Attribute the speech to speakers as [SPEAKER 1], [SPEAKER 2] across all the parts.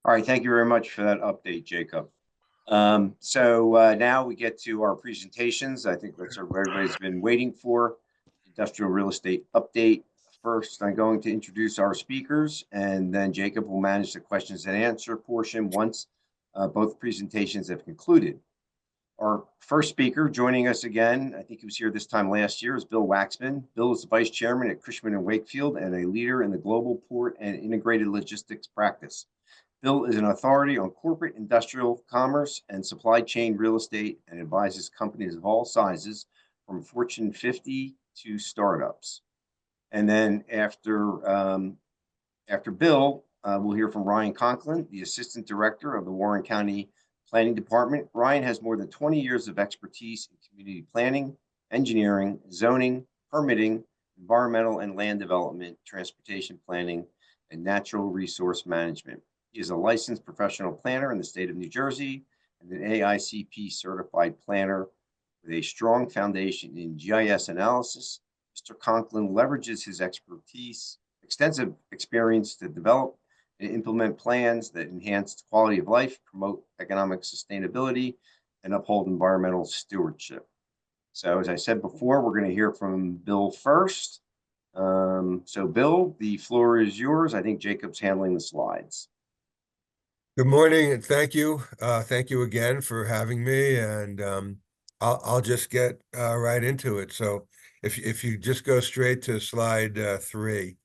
[SPEAKER 1] All right, thank you very much for that update, Jacob. Now we get to our presentations. I think that's what everybody's been waiting for. Industrial real estate update. First, I'm going to introduce our speakers, and then Jacob will manage the questions and answer portion once both presentations have concluded. Our first speaker joining us again, I think he was here this time last year, is Bill Waxman. Bill is the vice chairman at Cushman and Wakefield and a leader in the global port and integrated logistics practice. Bill is an authority on corporate industrial commerce and supply chain real estate and advises companies of all sizes from Fortune 50 to startups. And then after Bill, we'll hear from Ryan Conklin, the assistant director of the Warren County Planning Department. Ryan has more than 20 years of expertise in community planning, engineering, zoning, permitting, environmental and land development, transportation planning, and natural resource management. He is a licensed professional planner in the state of New Jersey and an AICP certified planner with a strong foundation in GIS analysis. Mr. Conklin leverages his extensive experience to develop and implement plans that enhance quality of life, promote economic sustainability, and uphold environmental stewardship. So as I said before, we're going to hear from Bill first. Bill, the floor is yours. I think Jacob's handling the slides.
[SPEAKER 2] Good morning, and thank you. Thank you again for having me, and I'll just get right into it. So if you just go straight to slide 3.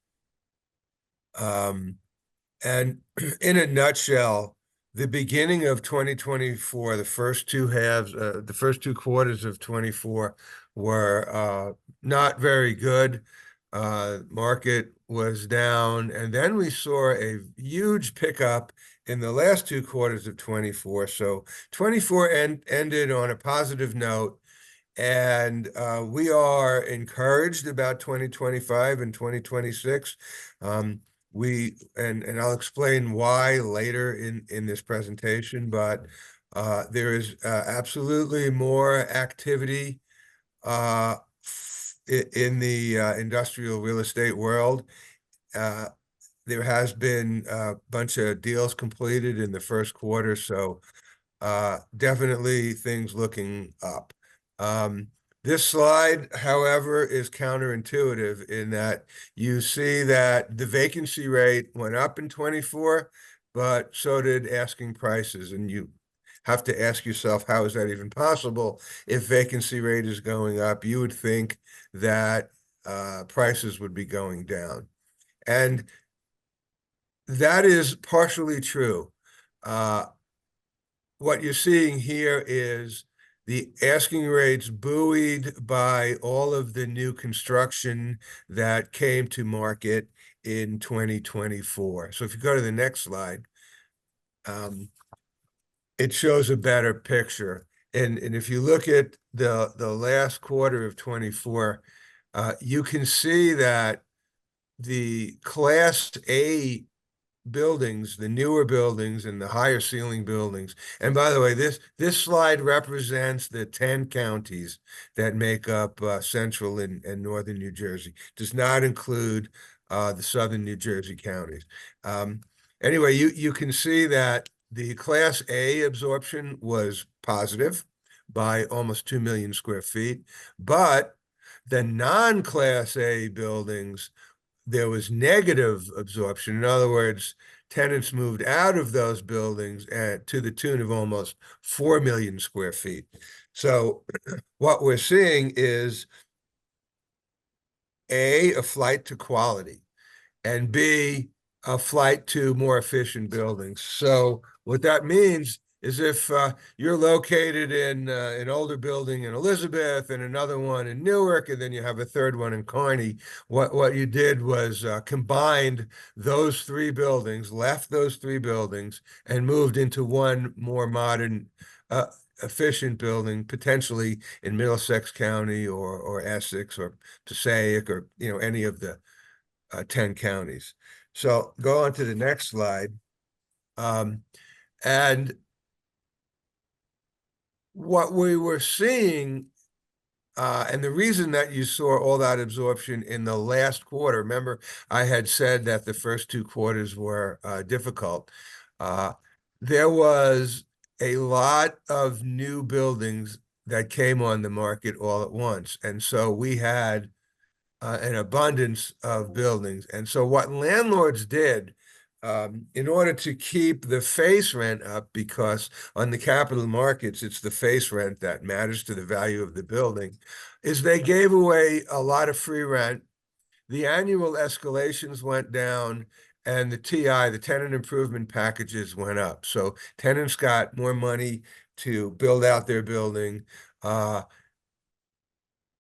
[SPEAKER 2] And in a nutshell, the beginning of 2024, the first two quarters of 24 were not very good. Market was down, and then we saw a huge pickup in the last two quarters of 24. So 24 ended on a positive note, and we are encouraged about 2025 and 2026. And I'll explain why later in this presentation, but there is absolutely more activity in the industrial real estate world. There has been a bunch of deals completed in the first quarter, so definitely things looking up. This slide, however, is counterintuitive in that you see that the vacancy rate went up in 24, but so did asking prices. And you have to ask yourself, how is that even possible? If vacancy rate is going up, you would think that prices would be going down. And that is partially true. What you're seeing here is the asking rates buoyed by all of the new construction that came to market in 2024. So if you go to the next slide, it shows a better picture. And if you look at the last quarter of 24, you can see that the Class A buildings, the newer buildings and the higher ceiling buildings. And by the way, this slide represents the 10 counties that make up central and northern New Jersey. Does not include the southern New Jersey counties. Anyway, you can see that the Class A absorption was positive by almost 2 million square feet, but the non-Class A buildings, there was negative absorption. In other words, tenants moved out of those buildings to the tune of almost 4 million square feet. So what we're seeing is A, a flight to quality, and B, a flight to more efficient buildings. So what that means is if you're located in an older building in Elizabeth and another one in Newark, and then you have a third one in Kearney, what you did was combined those three buildings, left those three buildings, and moved into one more modern, efficient building, potentially in Middlesex County or Essex or Passaic or any of the 10 counties. So go on to the next slide. And what we were seeing, and the reason that you saw all that absorption in the last quarter, remember I had said that the first two quarters were difficult. uh, there was a lot of new buildings that came on the market all at once. And so we had an abundance of buildings. And so what landlords did, in order to keep the face rent up, because on the capital markets, it's the face rent that matters to the value of the building, is they gave away a lot of free rent. The annual escalations went down, and the TI, the tenant improvement packages, went up. So tenants got more money to build out their building.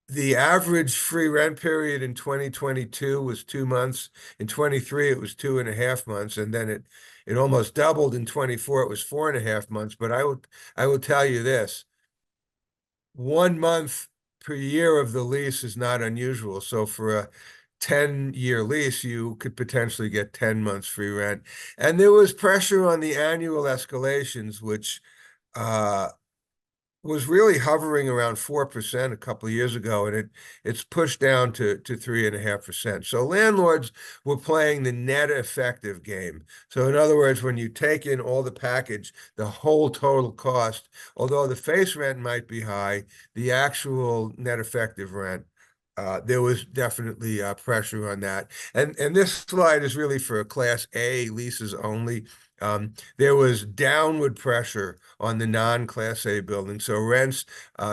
[SPEAKER 2] The average free rent period in 2022 was 2 months. In 23, it was 2.5 months, and then it almost doubled in 24. It was 4.5 months. But I will tell you this: 1 month per year of the lease is not unusual. So for a 10-year lease, you could potentially get 10 months free rent. And there was pressure on the annual escalations, which uh, was really hovering around 4% a couple of years ago, and it's pushed down to 3.5%. So landlords were playing the net effective game. So in other words, when you take in all the package, the whole total cost, although the face rent might be high, the actual net effective rent, there was definitely pressure on that. And this slide is really for Class A leases only. There was downward pressure on the non-Class A buildings, so rents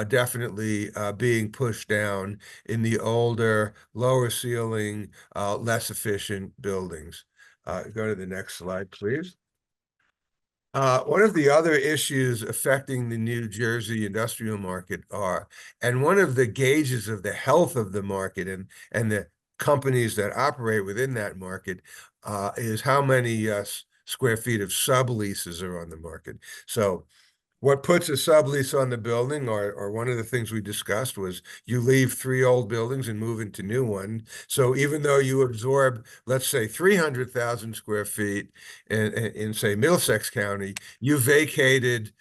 [SPEAKER 2] definitely being pushed down in the older, lower ceiling, less efficient buildings. Go to the next slide, please. One of the other issues affecting the New Jersey industrial market and one of the gauges of the health of the market and the companies that operate within that market, is how many square feet of subleases are on the market. So what puts a sublease on the building, or one of the things we discussed, was you leave 3 old buildings and move into new one. So even though you absorb, let's say, 300,000 square feet in say Middlesex County, you vacated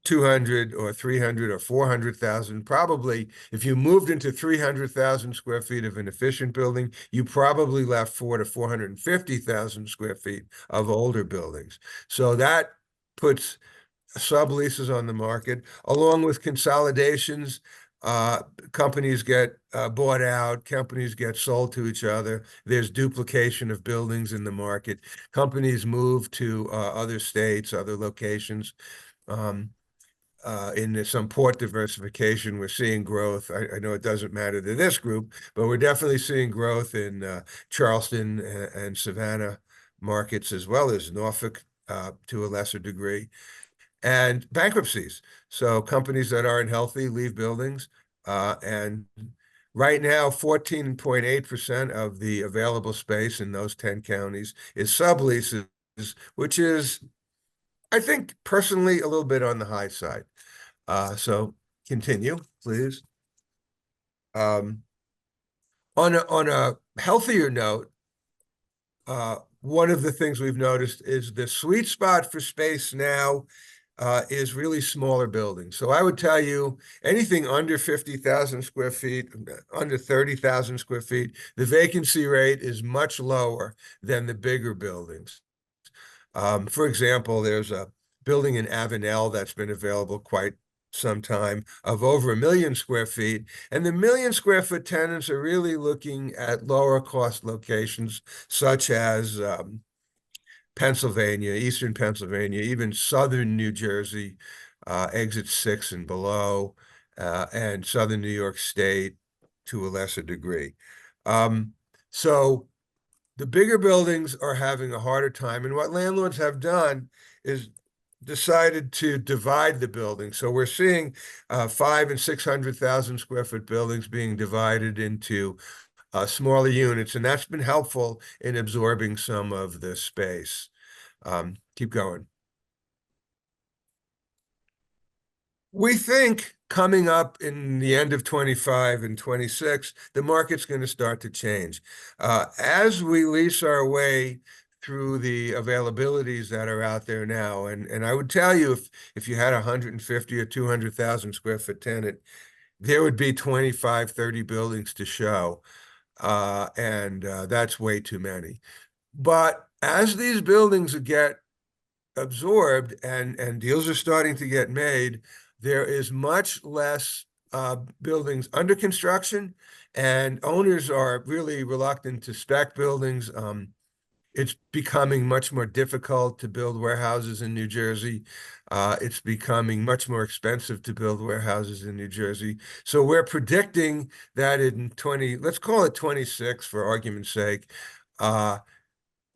[SPEAKER 2] 200 or 300 or 400,000. Probably, if you moved into 300,000 square feet of an efficient building, you probably left 400 to 450,000 square feet of older buildings. So that puts subleases on the market, along with consolidations. Companies get bought out, companies get sold to each other. There's duplication of buildings in the market. Companies move to other states, other locations. In some port diversification, we're seeing growth. I know it doesn't matter to this group, but we're definitely seeing growth in Charleston and Savannah markets, as well as Norfolk to a lesser degree, and bankruptcies. So companies that aren't healthy leave buildings. And right now, 14.8% of the available space in those 10 counties is subleases, which is, I think, personally, a little bit on the high side. So continue, please. On a healthier note, one of the things we've noticed is the sweet spot for space now is really smaller buildings. So I would tell you anything under 50,000 square feet, under 30,000 square feet, the vacancy rate is much lower than the bigger buildings. For example, there's a building in Avenel that's been available quite some time of over 1 million square feet. And the 1 million square foot tenants are really looking at lower cost locations, such as Pennsylvania, Eastern Pennsylvania, even Southern New Jersey, exit 6 and below, and Southern New York State to a lesser degree. So the bigger buildings are having a harder time. And what landlords have done is decided to divide the building. So we're seeing 500,000 and 600,000 square foot buildings being divided into smaller units, and that's been helpful in absorbing some of the space. Keep going. We think coming up in the end of 25 and 26, the market's going to start to change. As we lease our way through the availabilities that are out there now, and I would tell you, if you had 150 or 200,000 square foot tenant, there would be 25, 30 buildings to show. And that's way too many. But as these buildings get absorbed and deals are starting to get made, there is much less buildings under construction, and owners are really reluctant to spec buildings. It's becoming much more difficult to build warehouses in New Jersey. It's becoming much more expensive to build warehouses in New Jersey. So we're predicting that in let's call it 26 for argument's sake, uh,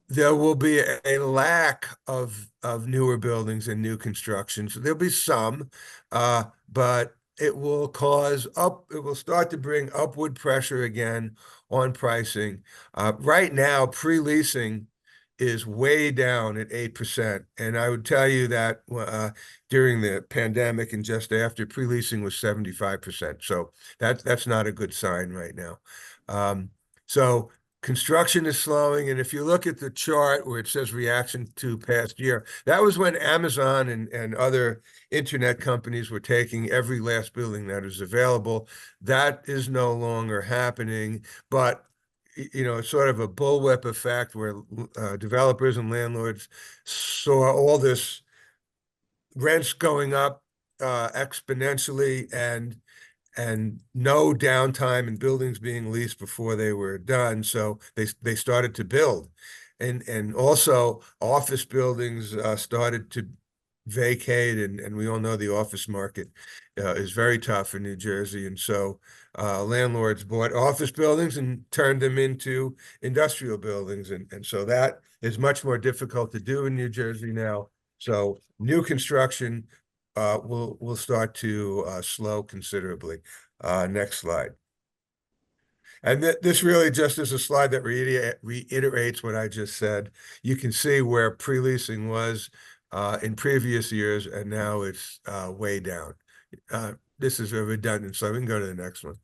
[SPEAKER 2] there will be a lack of newer buildings and new construction. So there'll be some, but it will it will start to bring upward pressure again on pricing. Right now, pre-leasing is way down at 8%. And I would tell you that during the pandemic and just after, pre-leasing was 75%. So that's not a good sign right now. So construction is slowing, and if you look at the chart where it says reaction to past year, that was when Amazon and other internet companies were taking every last building that is available. That is no longer happening, but it's sort of a bullwhip effect where developers and landlords saw all this rents going up exponentially and no downtime and buildings being leased before they were done. So they started to build. And also office buildings started to vacate, and we all know the office market is very tough in New Jersey. And so landlords bought office buildings and turned them into industrial buildings. And so that is much more difficult to do in New Jersey now. So new construction will start to slow considerably. Next slide. And this really just is a slide that reiterates what I just said. You can see where pre-leasing was in previous years, and now it's way down. This is a redundant, so we can go to the next one.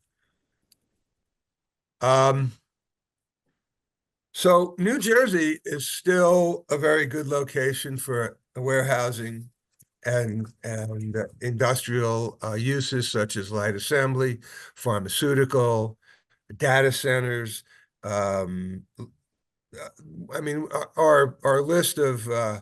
[SPEAKER 2] So New Jersey is still a very good location for warehousing and industrial uses such as light assembly, pharmaceutical, data centers. I mean, our list of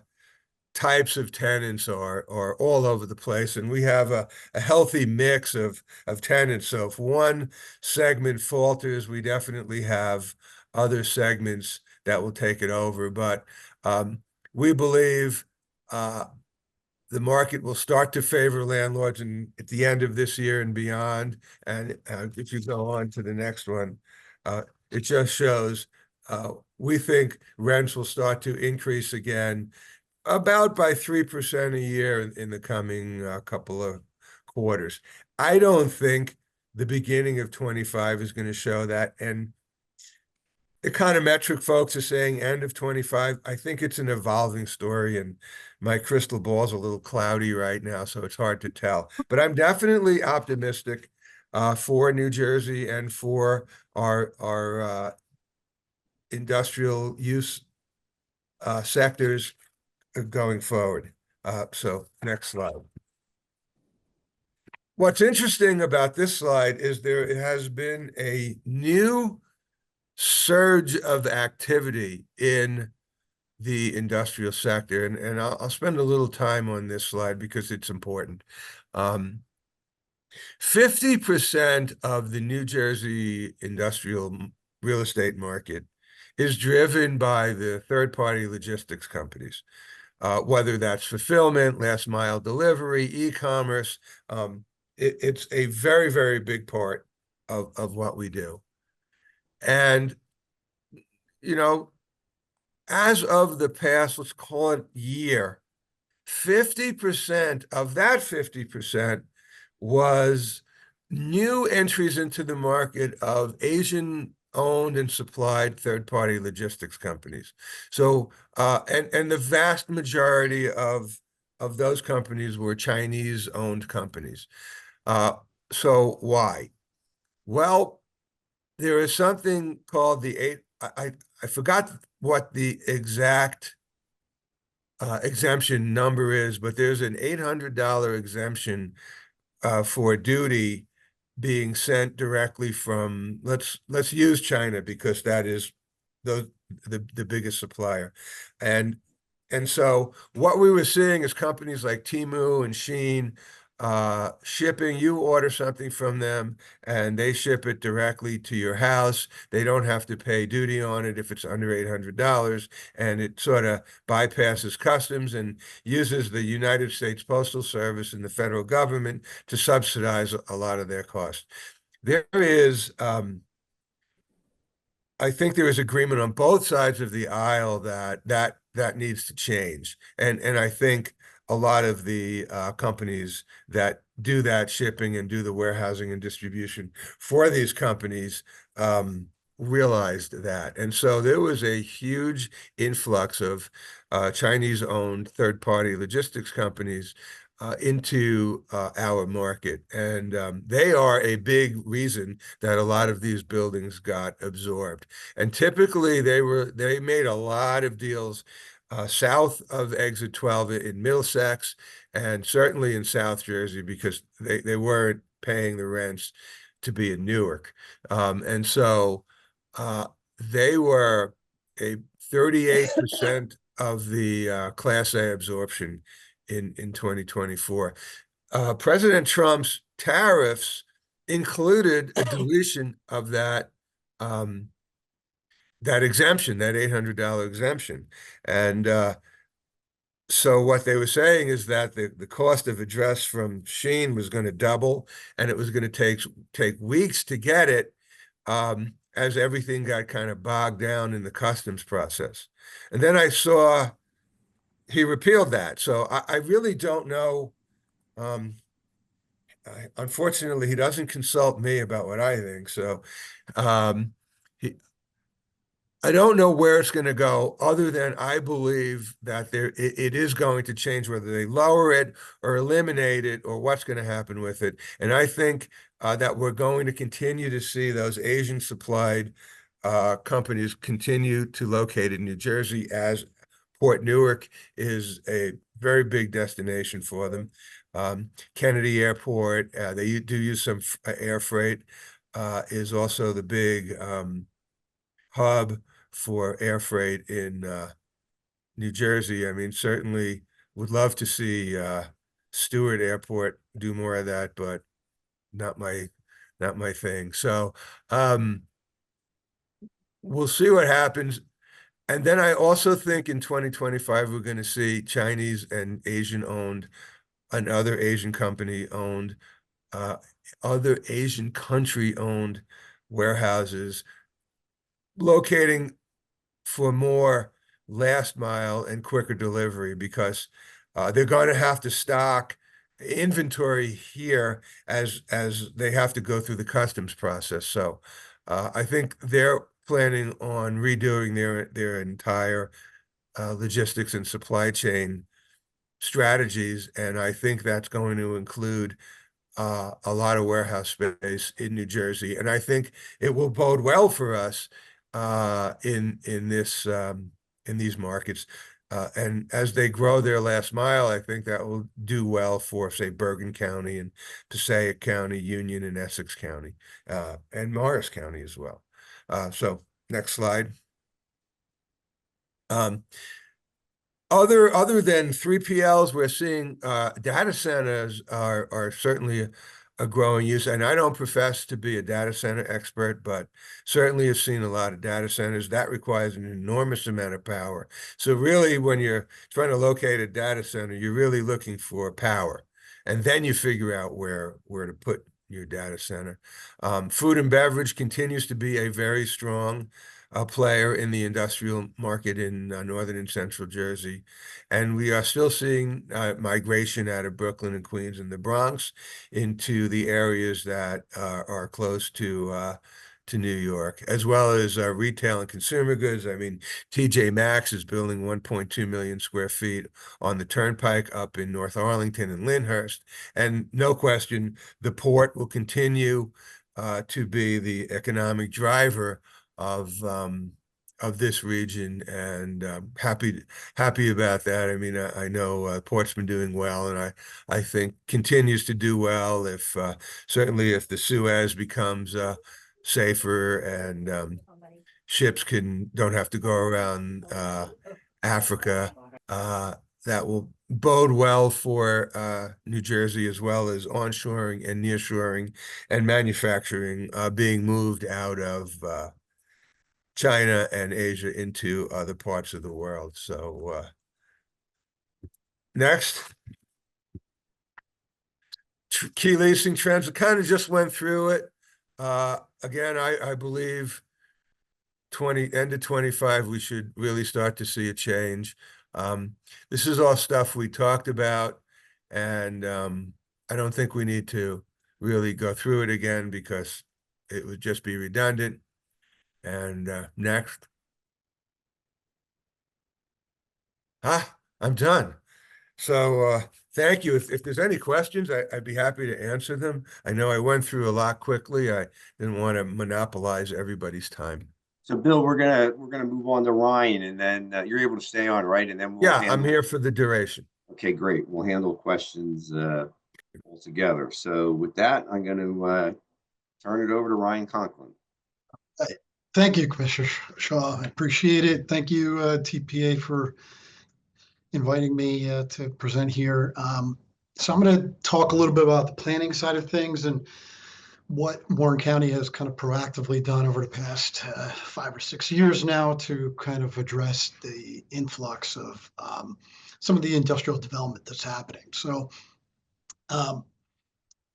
[SPEAKER 2] types of tenants are all over the place, and we have a healthy mix of tenants. So if one segment falters, we definitely have other segments that will take it over. But we believe the market will start to favor landlords at the end of this year and beyond. And if you go on to the next one, it just shows we think rents will start to increase again about by 3% a year in the coming couple of quarters. I don't think the beginning of 25 is going to show that. And econometric folks are saying end of 25. I think it's an evolving story, and my crystal ball's a little cloudy right now, so it's hard to tell. But I'm definitely optimistic for New Jersey and for our industrial use sectors going forward. So next slide. What's interesting about this slide is there has been a new surge of activity in the industrial sector. And I'll spend a little time on this slide because it's important. 50% of the New Jersey industrial real estate market is driven by the third-party logistics companies, whether that's fulfillment, last mile delivery, e-commerce. It's a very, very big part of what we do. And, as of the past, let's call it year, 50% of that 50% was new entries into the market of Asian-owned and supplied third-party logistics companies. So, and the vast majority of those companies were Chinese-owned companies. So why? Well, there is something called I forgot what the exact exemption number is, but there's an $800 exemption for duty being sent directly from, let's use China because that is those the biggest supplier. And and so what we were seeing is companies like Temu and Shein shipping, you order something from them and they ship it directly to your house. They don't have to pay duty on it if it's under $800, and it sort of bypasses customs and uses the United States Postal Service and the federal government to subsidize a lot of their costs. There is I think there is agreement on both sides of the aisle that needs to change, and I think a lot of the companies that do that shipping and do the warehousing and distribution for these companies realized that, and so there was a huge influx of Chinese-owned third-party logistics companies into our market. And they are a big reason that a lot of these buildings got absorbed. And typically they made a lot of deals south of Exit 12 in Middlesex and certainly in South Jersey because they weren't paying the rents to be in Newark. And so they were a 38% of the Class A absorption in 2024. President Trump's tariffs included a deletion of that exemption, that $800 exemption. And so what they were saying is that the cost of a dress from Shein was going to double, and it was going to take weeks to get it, as everything got kind of bogged down in the customs process. And then I saw he repealed that. So I really don't know. Unfortunately, he doesn't consult me about what I think. So um, he, I don't know where it's going to go, other than I believe that it is going to change, whether they lower it or eliminate it or what's going to happen with it. And I think that we're going to continue to see those Asian supplied companies continue to locate in New Jersey, as Port Newark is a very big destination for them. Kennedy Airport, they do use some air freight, is also the big hub for air freight in New Jersey. I mean, certainly would love to see Stewart Airport do more of that, but not my thing. So we'll see what happens. And then I also think in 2025, we're going to see Chinese and Asian owned, another Asian company owned, other Asian country owned warehouses locating for more last mile and quicker delivery, because they're going to have to stock inventory here as they have to go through the customs process. So I think they're planning on redoing their entire logistics and supply chain strategies, and I think that's going to include a lot of warehouse space in New Jersey, and I think it will bode well for us in these markets. And as they grow their last mile, I think that will do well for, say, Bergen County and Passaic County, Union and Essex County, and Morris County as well. So next slide. Other than 3PLs, we're seeing data centers are certainly a growing use. And I don't profess to be a data center expert, but certainly have seen a lot of data centers. That requires an enormous amount of power. So really, when you're trying to locate a data center, you're really looking for power. And then you figure out where to put your data center. Food and beverage continues to be a very strong player in the industrial market in northern and central Jersey. And we are still seeing migration out of Brooklyn and Queens and the Bronx into the areas that are close to New York, as well as retail and consumer goods. I mean, TJ Maxx is building 1.2 million square feet on the Turnpike up in North Arlington and Lyndhurst. And no question, the port will continue to be the economic driver of this region, and happy about that. I mean, I know Port's been doing well, and I think continues to do well. If certainly if the Suez becomes safer, and ships don't have to go around Africa. That will bode well for New Jersey, as well as onshoring and nearshoring and manufacturing being moved out of China and Asia into other parts of the world. So next, key leasing trends. We kind of just went through it. Again, I believe end of 25, we should really start to see a change. This is all stuff we talked about, and I don't think we need to really go through it again because it would just be redundant. And next. I'm done. So thank you. If there's any questions, I'd be happy to answer them. I know I went through a lot quickly. I didn't want to monopolize everybody's time.
[SPEAKER 1] So Bill, we're gonna move on to Ryan, and then you're able to stay on, right? And then we'll
[SPEAKER 2] Yeah, I'm
[SPEAKER 1] handle.
[SPEAKER 2] here for the duration.
[SPEAKER 1] Okay, great. We'll handle questions all together. So with that, I'm going to turn it over to Ryan Conklin.
[SPEAKER 3] Thank you, Commissioner Shaw. I appreciate it. Thank you, TPA, for inviting me to present here. So I'm going to talk a little bit about the planning side of things and what Warren County has kind of proactively done over the past 5 or 6 years now to kind of address the influx of some of the industrial development that's happening. So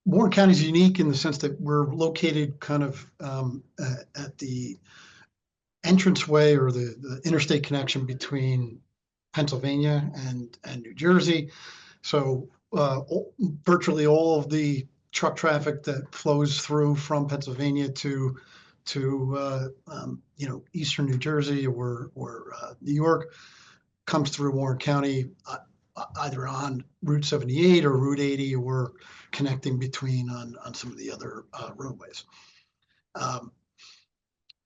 [SPEAKER 3] Warren County is unique in the sense that we're located kind of at the entranceway or the interstate connection between Pennsylvania and New Jersey. So virtually all of the truck traffic that flows through from Pennsylvania to eastern New Jersey or New York comes through Warren County, either on Route 78 or Route 80, or connecting between on some of the other roadways.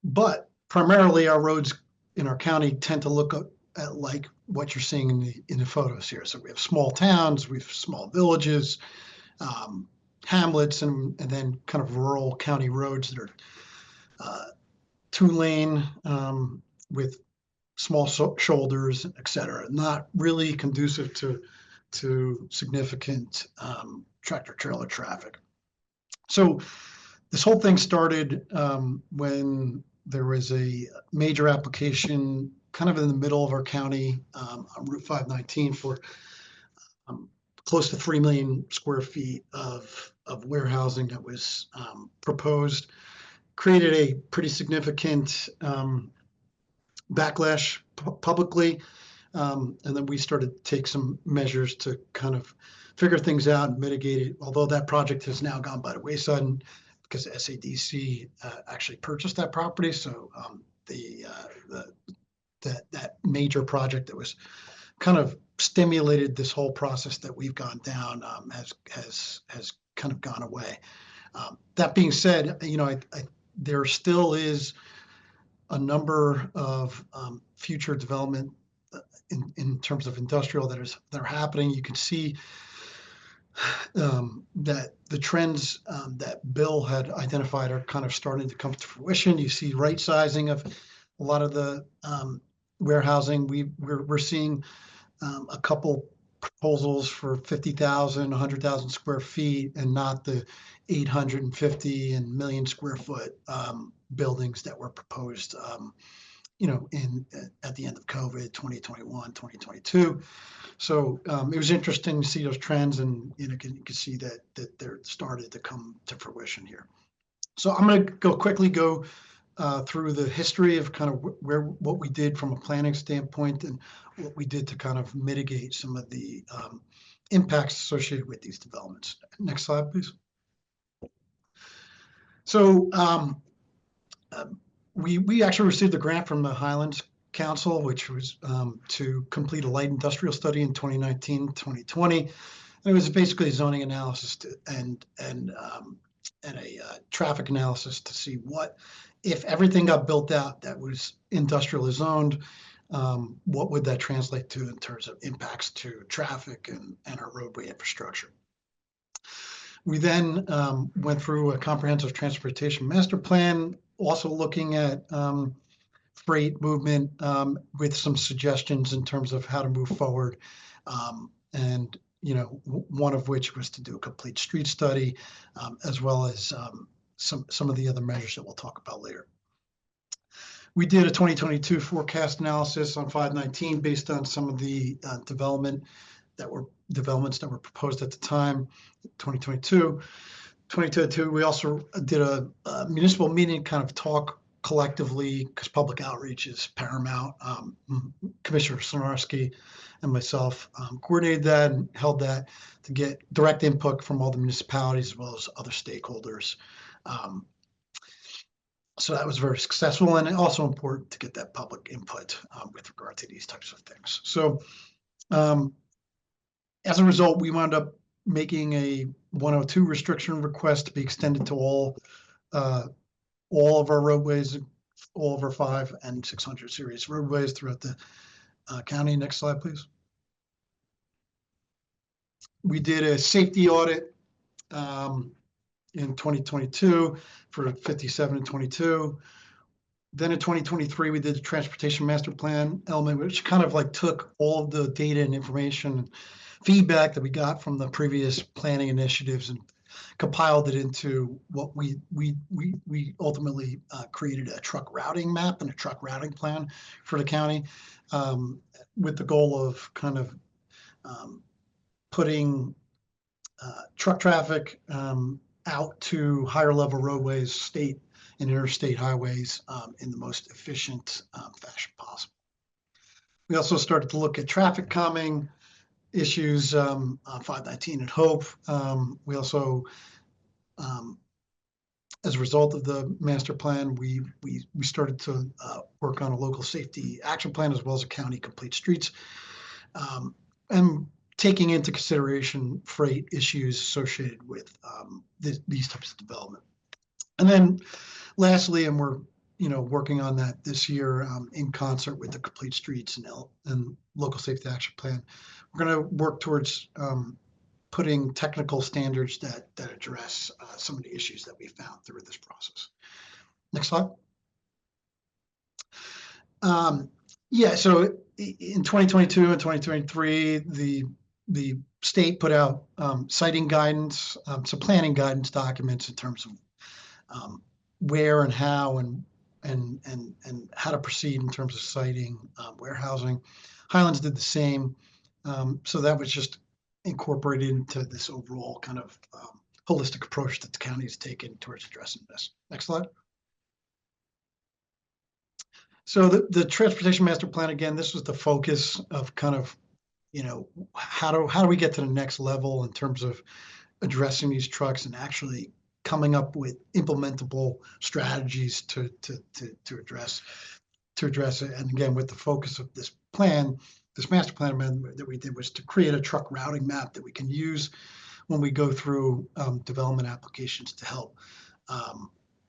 [SPEAKER 3] But primarily our roads in our county tend to look at like what you're seeing in the photos here. So we have small towns, we have small villages, hamlets, and then kind of rural county roads that are 2-lane with small shoulders, et cetera. Not really conducive to significant tractor trailer traffic. So this whole thing started when there was a major application kind of in the middle of our county on Route 519 for close to 3 million square feet of warehousing that was proposed, created a pretty significant backlash publicly. And then we started to take some measures to kind of figure things out and mitigate it, although that project has now gone by the wayside because SADC actually purchased that property. So that major project that was kind of stimulated this whole process that we've gone down has kind of gone away. That being said, there still is a number of future development in terms of industrial that are happening. You can see that the trends that Bill had identified are kind of starting to come to fruition. You see right sizing of a lot of the warehousing. We're seeing a couple proposals for 50,000, 100,000 square feet, and not the 850 and million square foot buildings that were proposed at the end of COVID, 2021, 2022. So it was interesting to see those trends, and you can see that they're started to come to fruition here. So I'm going to quickly go through the history of kind of what we did from a planning standpoint and what we did to kind of mitigate some of the impacts associated with these developments. Next slide, please. So we actually received a grant from the Highlands Council, which was to complete a light industrial study in 2019, 2020. And it was basically a zoning analysis and a traffic analysis to see what, if everything got built out that was industrially zoned, what would that translate to in terms of impacts to traffic and our roadway infrastructure. We then went through a comprehensive transportation master plan, also looking at freight movement with some suggestions in terms of how to move forward. And, one of which was to do a complete street study, as well as some of the other measures that we'll talk about later. We did a 2022 forecast analysis on 519 based on some of the developments that were proposed at the time, 2022. 2022, we also did a municipal meeting, kind of talk collectively, because public outreach is paramount. Commissioner Sonarski and myself coordinated that and held that to get direct input from all the municipalities as well as other stakeholders. So that was very successful, and also important to get that public input with regard to these types of things. So as a result, we wound up making a 102 restriction request to be extended to all of our roadways, all of our 5 and 600 series roadways throughout the county. Next slide, please. We did a safety audit in 2022 for 57 and 22. Then in 2023, we did the transportation master plan element, which kind of like took all of the data and information and feedback that we got from the previous planning initiatives and compiled it into what we ultimately created a truck routing map and a truck routing plan for the county, with the goal of kind of putting truck traffic out to higher level roadways, state and interstate highways in the most efficient fashion possible. We also started to look at traffic calming issues on 519 at Hope. We also, as a result of the master plan, we started to work on a local safety action plan as well as a county complete streets, and taking into consideration freight issues associated with these types of development. And then lastly, and we're working on that this year in concert with the complete streets and local safety action plan, we're going to work towards putting technical standards that address some of the issues that we found through this process. Next slide. Yeah, so in 2022 and 2023, the state put out siting guidance, some planning guidance documents in terms of where and how and how to proceed in terms of siting, warehousing. Highlands did the same. So that was just incorporated into this overall kind of holistic approach that the county has taken towards addressing this. Next slide. So the transportation master plan, again, this was the focus of kind of, how do we get to the next level in terms of addressing these trucks and actually coming up with implementable strategies to address it. And again, with the focus of this plan, this master plan amendment that we did was to create a truck routing map that we can use when we go through development applications to help,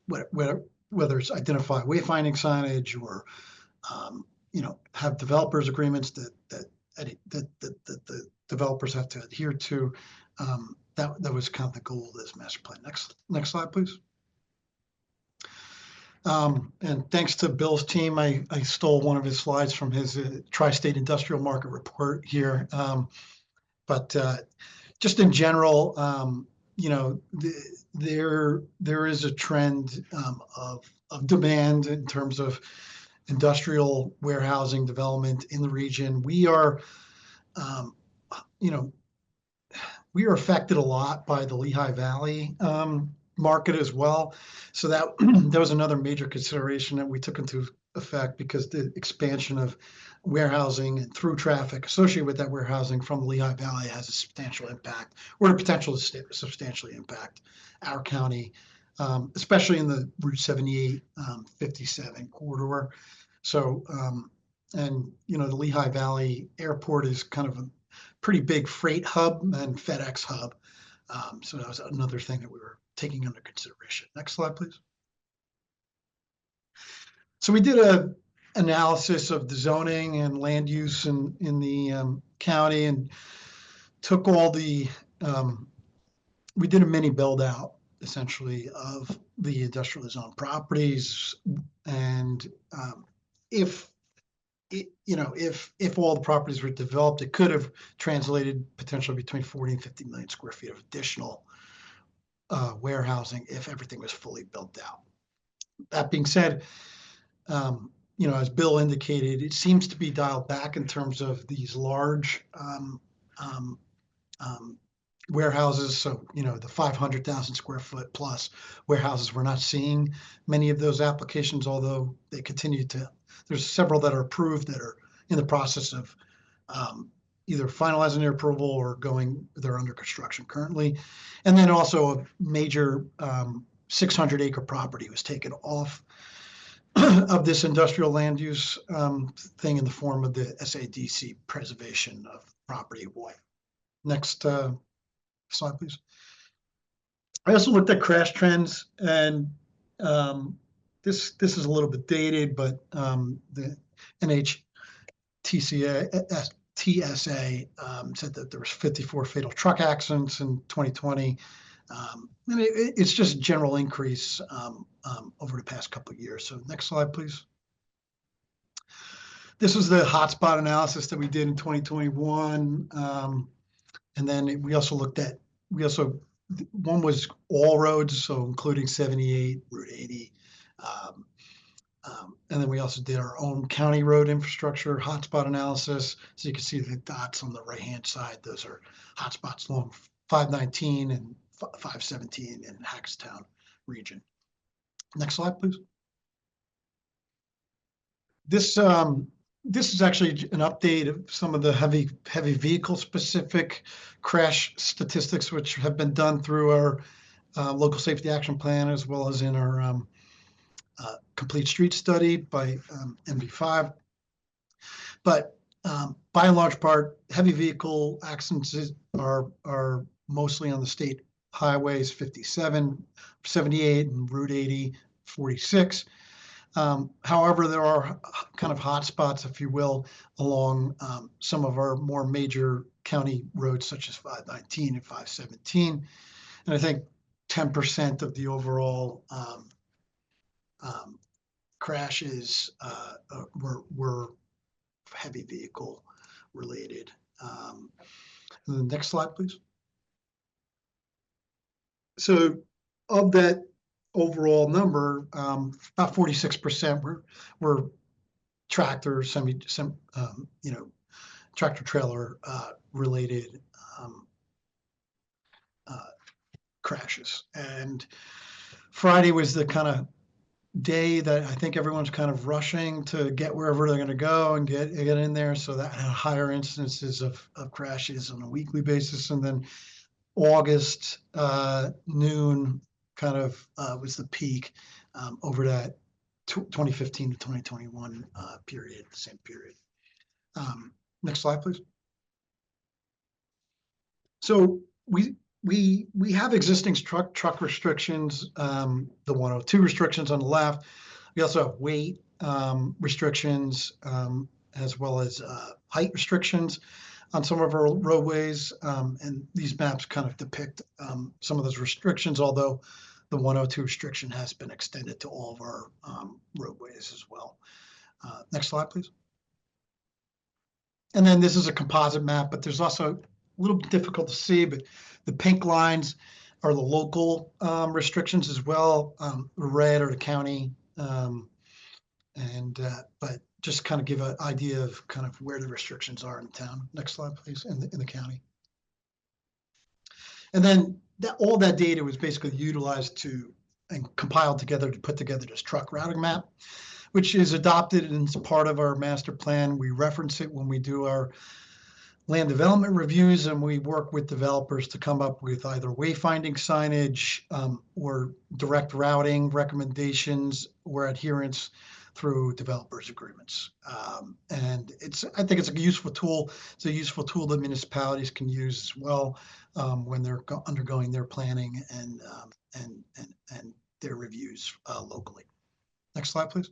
[SPEAKER 3] whether it's identify wayfinding signage or have developers agreements that the developers have to adhere to. That was kind of the goal of this master plan. Next slide, please. And thanks to Bill's team, I stole one of his slides from his Tri-State Industrial Market Report here. But just in general, there is a trend of demand in terms of industrial warehousing development in the region. We are affected a lot by the Lehigh Valley market as well. So that was another major consideration that we took into effect, because the expansion of warehousing and through traffic associated with that warehousing from the Lehigh Valley has a substantial impact, or the potential to substantially impact our county, especially in the Route 78, 57 corridor. So, and the Lehigh Valley Airport is kind of a pretty big freight hub and FedEx hub. So that was another thing that we were taking under consideration. Next slide, please. So we did a analysis of the zoning and land use in the county, and took all the, we did a mini build out essentially of the industrially zoned properties, and if if all the properties were developed, it could have translated potentially between 40 and 50 million square feet of additional warehousing if everything was fully built out. That being said, as Bill indicated, it seems to be dialed back in terms of these large warehouses. So, the 500,000 square foot plus warehouses, we're not seeing many of those applications, although they continue to, there's several that are approved that are in the process of either finalizing their approval or they're under construction currently. And then also a major 600-acre property was taken off of this industrial land use thing in the form of the SADC preservation of property. Next slide, please. I also looked at crash trends, and this is a little bit dated, but the TSA said that there was 54 fatal truck accidents in 2020. And it's just a general increase over the past couple of years. So next slide, please. This was the hotspot analysis that we did in 2021. And then we also one was all roads, so including 78, Route 80. And then we also did our own county road infrastructure hotspot analysis. So you can see the dots on the right-hand side. Those are hotspots along 519 and 517 in Hackstown region. Next slide, please. This is actually an update of some of the heavy vehicle specific crash statistics, which have been done through our local safety action plan, as well as in our complete street study by MV5. But by and large part, heavy vehicle accidents are mostly on the state highways 57, 78, and Route 80, 46. However, there are kind of hot spots, if you will, along some of our more major county roads, such as 519 and 517. And I think 10% of the overall crashes were heavy vehicle related. The next slide, please. So of that overall number, about 46% were tractor, tractor trailer related crashes. And Friday was the kind of day that I think everyone's kind of rushing to get wherever they're going to go and get in there. So that had higher incidences of crashes on a weekly basis. And then August noon kind of was the peak over that 2015 to 2021 period, the same period. Next slide, please. So we have existing truck restrictions, the 102 restrictions on the left. We also have weight restrictions, as well as height restrictions on some of our roadways. And these maps kind of depict some of those restrictions, although the 102 restriction has been extended to all of our roadways as well. Next slide, please. And then this is a composite map, but there's also a little bit difficult to see, but the pink lines are the local restrictions as well. The red are the county. But just kind of give an idea of kind of where the restrictions are in town. Next slide, please, in the county. And then all that data was basically utilized and compiled together to put together this truck routing map, which is adopted and is part of our master plan. We reference it when we do our land development reviews, and we work with developers to come up with either wayfinding signage or direct routing recommendations or adherence through developers agreements. And I think it's a useful tool. It's a useful tool that municipalities can use as well when they're undergoing their planning and their reviews locally. Next slide, please.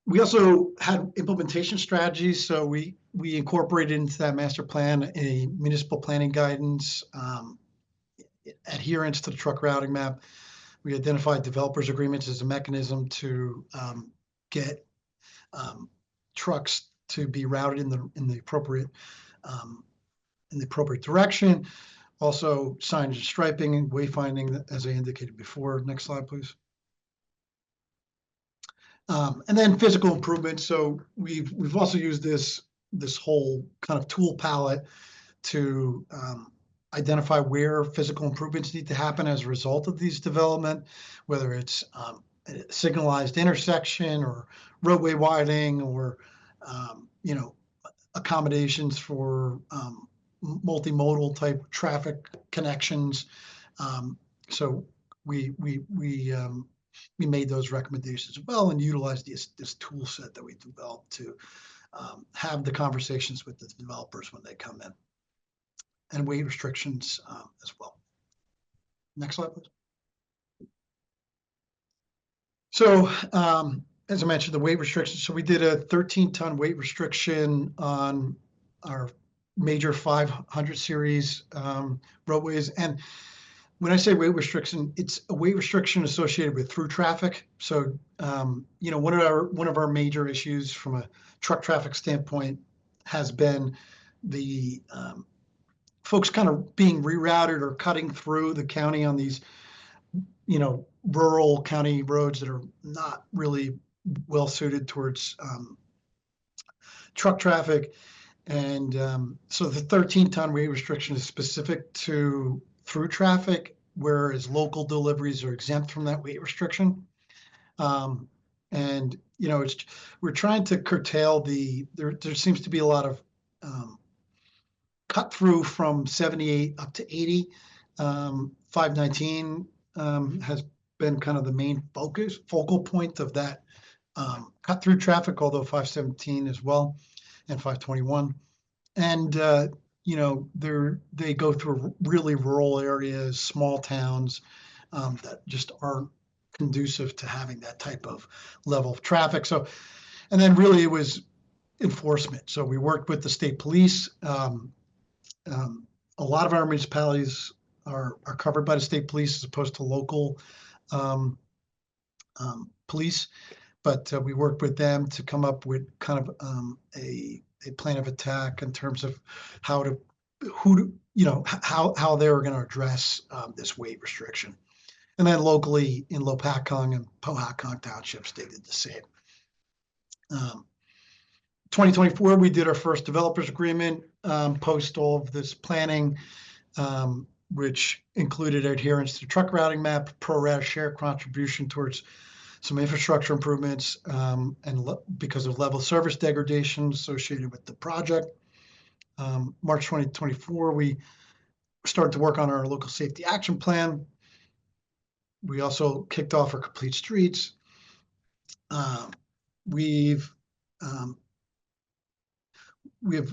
[SPEAKER 3] We also had implementation strategies. So we incorporated into that master plan a municipal planning guidance, adherence to the truck routing map. We identified developers agreements as a mechanism to get trucks to be routed in the appropriate direction. Also, signage and striping and wayfinding, as I indicated before. Next slide, please. And then physical improvements. So we've also used this whole kind of tool palette to identify where physical improvements need to happen as a result of these development, whether it's a signalized intersection or roadway widening or accommodations for multimodal type traffic connections. So we made those recommendations as well and utilized this tool set that we developed to have the conversations with the developers when they come in, and weight restrictions as well. Next slide, please. So as I mentioned, the weight restrictions. So we did a 13-ton weight restriction on our major 500 series roadways. And when I say weight restriction, it's a weight restriction associated with through traffic. So, one of our major issues from a truck traffic standpoint has been the folks kind of being rerouted or cutting through the county on these, rural county roads that are not really well suited towards truck traffic. And so the 13-ton weight restriction is specific to through traffic, whereas local deliveries are exempt from that weight restriction. And we're trying to curtail there seems to be a lot of cut through from 78 up to 80. 519 has been kind of the main focal point of that cut through traffic, although 517 as well, and 521. And they go through really rural areas, small towns that just aren't conducive to having that type of level of traffic. So, and then really it was enforcement. So we worked with the state police. A lot of our municipalities are covered by the state police as opposed to local police. But we worked with them to come up with kind of a plan of attack in terms of how they were going to address this weight restriction. And then locally in Lopatcong and Powhatan townships, they did the same. 2024, we did our first developers agreement post all of this planning, which included adherence to the truck routing map, pro rata share contribution towards some infrastructure improvements, and because of level service degradation associated with the project. March 2024, we started to work on our local safety action plan. We also kicked off our complete streets. We've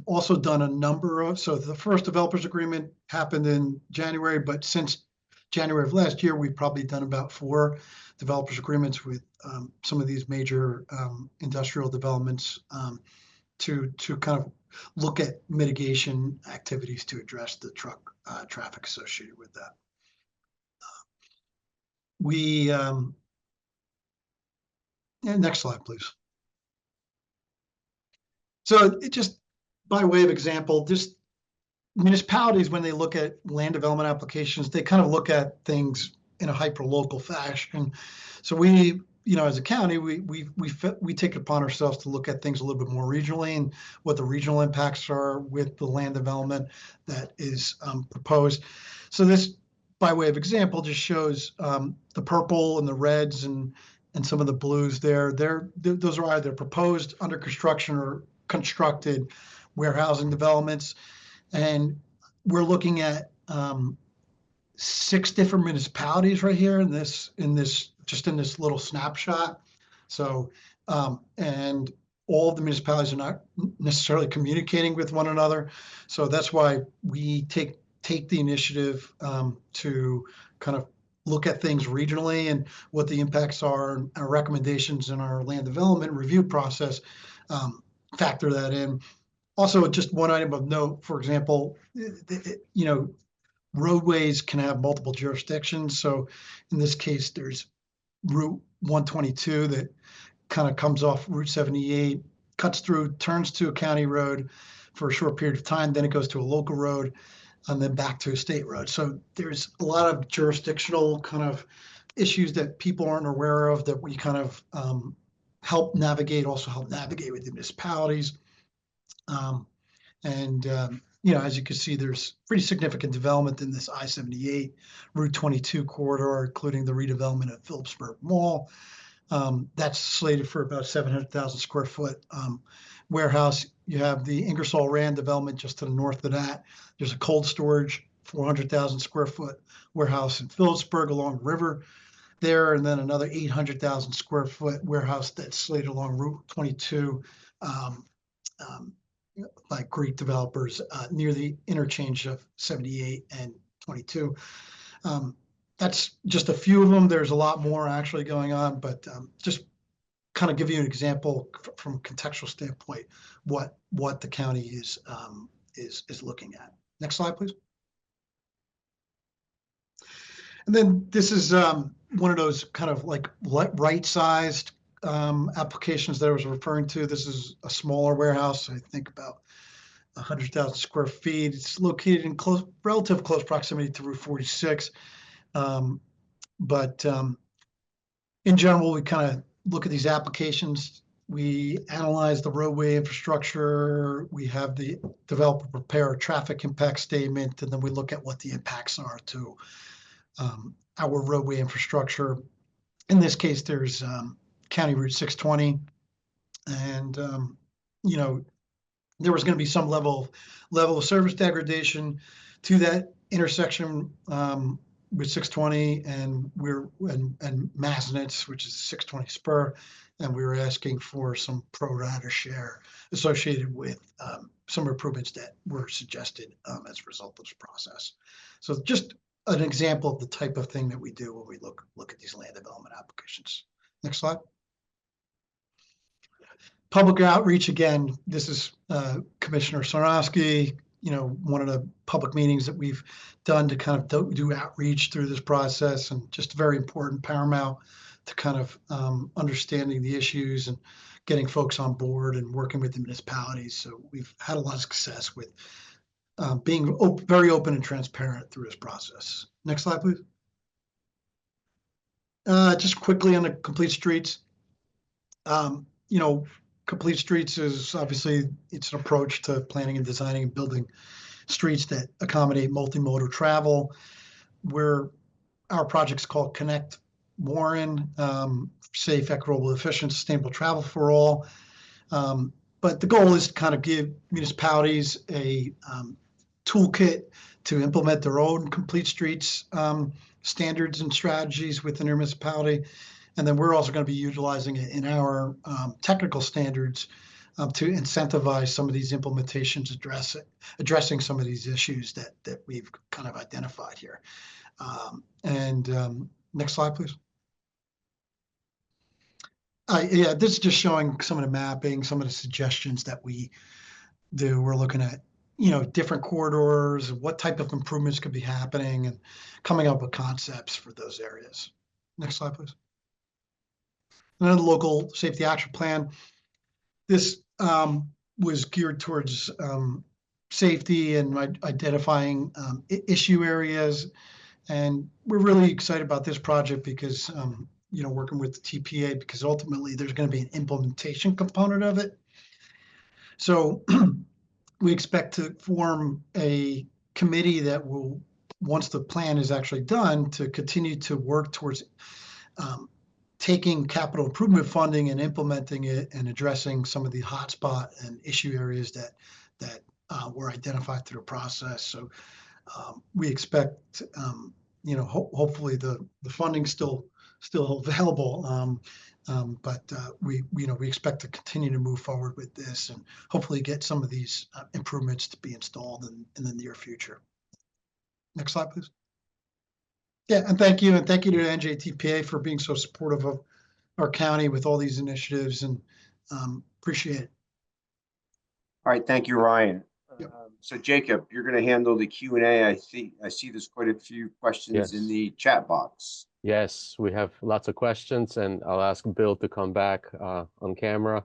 [SPEAKER 3] also done a number of, so the first developers agreement happened in January, but since January of last year, we've probably done about 4 developers agreements with some of these major industrial developments to kind of look at mitigation activities to address the truck traffic associated with that. Next slide, please. So it just by way of example, just municipalities, when they look at land development applications, they kind of look at things in a hyper-local fashion. So we, as a county, we take it upon ourselves to look at things a little bit more regionally and what the regional impacts are with the land development that is proposed. So this, by way of example, just shows the purple and the reds and some of the blues there. Those are either proposed, under construction, or constructed warehousing developments. And we're looking at 6 different municipalities right here in this little snapshot. So, and all of the municipalities are not necessarily communicating with one another. So that's why we take the initiative to kind of look at things regionally and what the impacts are, and our recommendations in our land development review process, factor that in. Also, just one item of note, for example, roadways can have multiple jurisdictions. So in this case, there's Route 122 that kind of comes off Route 78, cuts through, turns to a county road for a short period of time, then it goes to a local road, and then back to a state road. So there's a lot of jurisdictional kind of issues that people aren't aware of that we kind of help navigate with the municipalities. You know, as you can see, there's pretty significant development in this I-78 Route 22 corridor, including the redevelopment of Phillipsburg Mall. That's slated for about 700,000 square foot warehouse. You have the Ingersoll Rand development just to the north of that. There's a cold storage, 400,000 square foot warehouse in Phillipsburg along the river there, and then another 800,000 square foot warehouse that's slated along Route 22 by Greek developers near the interchange of 78 and 22. That's just a few of them. There's a lot more actually going on, but just kind of give you an example from a contextual standpoint what the county is looking at. Next slide, please. And then this is one of those kind of like right-sized applications that I was referring to. This is a smaller warehouse, I think about 100,000 square feet. It's located in relative close proximity to Route 46. But in general, we kind of look at these applications. We analyze the roadway infrastructure. We have the developer prepare a traffic impact statement, and then we look at what the impacts are to our roadway infrastructure. In this case, there's County Route 620, and you know, there was going to be some level of service degradation to that intersection with 620 and Masnitz, which is 620 spur, and we were asking for some pro rata share associated with some improvements that were suggested as a result of this process. So just an example of the type of thing that we do when we look at these land development applications. Next slide. Public outreach, again, this is Commissioner Sarnowski, you know, one of the public meetings that we've done to kind of do outreach through this process, and just very important, paramount to kind of understanding the issues and getting folks on board and working with the municipalities. So we've had a lot of success with being very open and transparent through this process. Next slide, please. Just quickly on the complete streets. You know, complete streets is obviously, it's an approach to planning and designing and building streets that accommodate multimodal travel. Where our project's called Connect Warren, safe, equitable, efficient, sustainable travel for all. But the goal is to kind of give municipalities a toolkit to implement their own complete streets standards and strategies within their municipality. And then we're also going to be utilizing it in our technical standards to incentivize some of these implementations, addressing some of these issues that we've kind of identified here. Next slide, please. Yeah, this is just showing some of the mapping, some of the suggestions that we do. We're looking at, you know, different corridors, what type of improvements could be happening, and coming up with concepts for those areas. Next slide, please. Another local safety action plan. This was geared towards safety and identifying issue areas. And we're really excited about this project because, you know, working with the TPA, because ultimately there's going to be an implementation component of it. So we expect to form a committee that will, once the plan is actually done, to continue to work towards taking capital improvement funding and implementing it and addressing some of the hotspot and issue areas that were identified through the process. So we expect, you know, hopefully the funding's still available, but we expect to continue to move forward with this and hopefully get some of these improvements to be installed in the near future. Next slide, please. Yeah, and thank you to NJTPA for being so supportive of our county with all these initiatives, and appreciate it.
[SPEAKER 1] All right, thank you, Ryan.
[SPEAKER 3] Yep.
[SPEAKER 1] So Jacob, you're going to handle the Q&A. I see there's quite a few questions in
[SPEAKER 4] Yes.
[SPEAKER 1] the chat box.
[SPEAKER 4] Yes, we have lots of questions, and I'll ask Bill to come back on camera.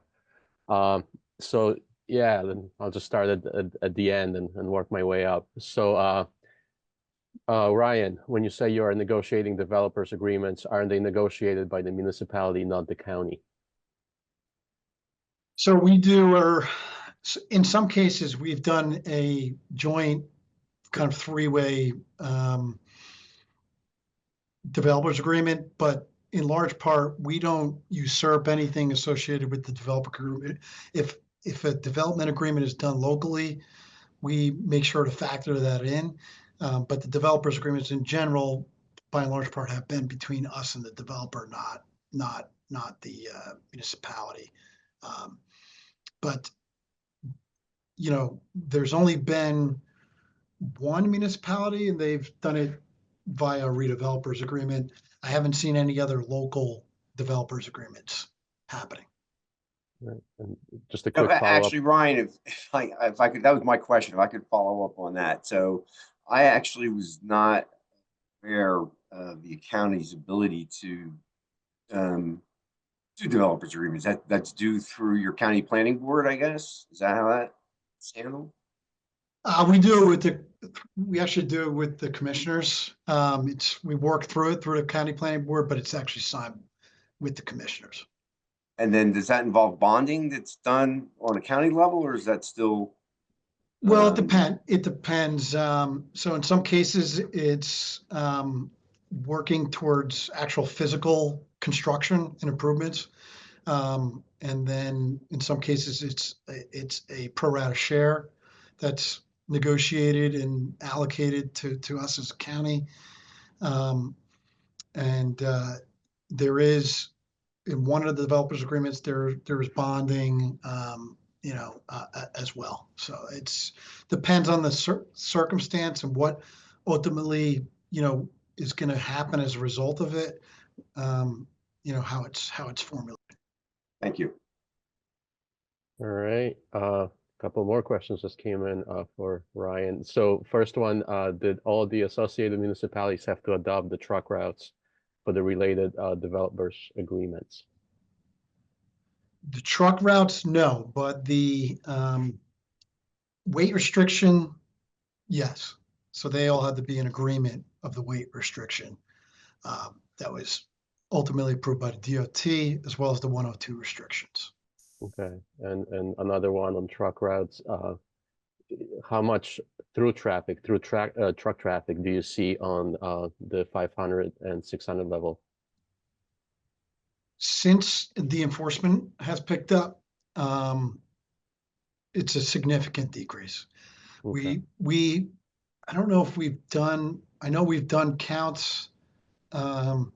[SPEAKER 4] So yeah, then I'll just start at the end and work my way up. So Ryan, when you say you are negotiating developers agreements, aren't they negotiated by the municipality, not the county?
[SPEAKER 3] So we do, or in some cases, we've done a joint kind of three-way developers agreement, but in large part, we don't usurp anything associated with the developer agreement. If a development agreement is done locally, we make sure to factor that in. But the developers agreements in general, by and large part, have been between us and the developer, not the municipality. But you know, there's only been one municipality, and they've done it via redevelopers agreement. I haven't seen any other local developers agreements happening.
[SPEAKER 4] Right. And just a
[SPEAKER 1] No,
[SPEAKER 4] quick follow-up.
[SPEAKER 1] actually, Ryan, if I could, that was my question. If I could follow up on that. So I actually was not aware of the county's ability to do developers agreements. That's due through your county planning board, I guess. Is that how that's handled?
[SPEAKER 3] We actually do it with the commissioners. We work through it through the county planning board, but it's actually signed with the commissioners.
[SPEAKER 1] And then does that involve bonding that's done on a county level, or is that still?
[SPEAKER 3] Well, it depends. So in some cases, it's working towards actual physical construction and improvements. And then in some cases, it's a pro rata share that's negotiated and allocated to us as a county. And there is, in one of the developers agreements, there's bonding, as well. So it's depends on the circumstance and what ultimately, is going to happen as a result of it. How it's formulated.
[SPEAKER 1] Thank you.
[SPEAKER 4] All right. Couple more questions just came in for Ryan. So first one, did all the associated municipalities have to adopt the truck routes for the related developers agreements?
[SPEAKER 3] The truck routes, no, but the weight restriction, yes. So they all had to be in agreement of the weight restriction that was ultimately approved by the DOT, as well as the 102 restrictions.
[SPEAKER 4] Okay, and another one on truck routes. How much truck traffic do you see on the 500 and 600 level?
[SPEAKER 3] Since the enforcement has picked up, it's a significant decrease.
[SPEAKER 4] Okay.
[SPEAKER 3] I don't know if I know we've done counts in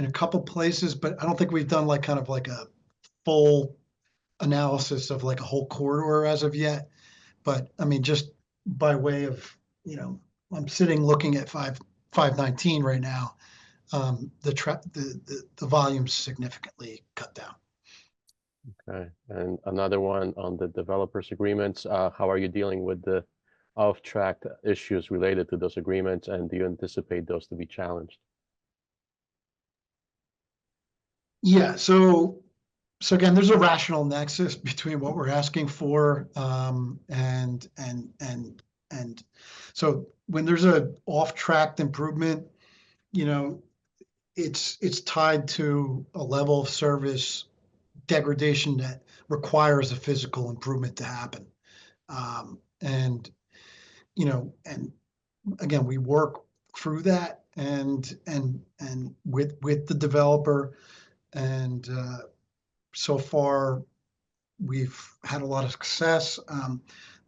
[SPEAKER 3] a couple places, but I don't think we've done kind of like a full analysis of like a whole corridor as of yet. But I mean, just by way of, I'm sitting looking at 519 right now. The volume's significantly cut down.
[SPEAKER 4] Okay, and another one on the developers agreements. How are you dealing with the off-track issues related to those agreements, and do you anticipate those to be challenged?
[SPEAKER 3] Yeah, so again, there's a rational nexus between what we're asking for and so when there's a off-track improvement, it's tied to a level of service degradation that requires a physical improvement to happen. And again, we work through that and with the developer, and so far we've had a lot of success.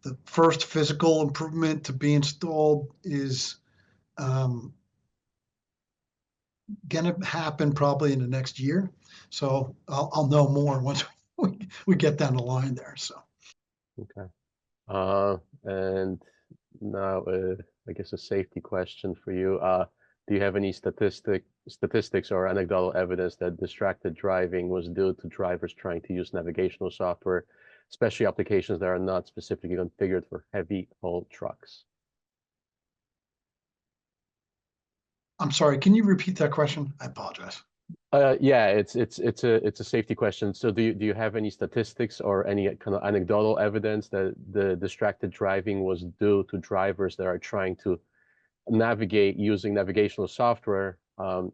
[SPEAKER 3] The first physical improvement to be installed is going to happen probably in the next year. So I'll know more once we get down the line there. So.
[SPEAKER 4] Okay. And now I guess a safety question for you. Do you have any statistics or anecdotal evidence that distracted driving was due to drivers trying to use navigational software especially applications that are not specifically configured for heavy haul trucks.
[SPEAKER 3] I'm sorry, can you repeat that question? I apologize.
[SPEAKER 4] Yeah, it's a safety question. So do you have any statistics or any kind of anecdotal evidence that the distracted driving was due to drivers that are trying to navigate using navigational software,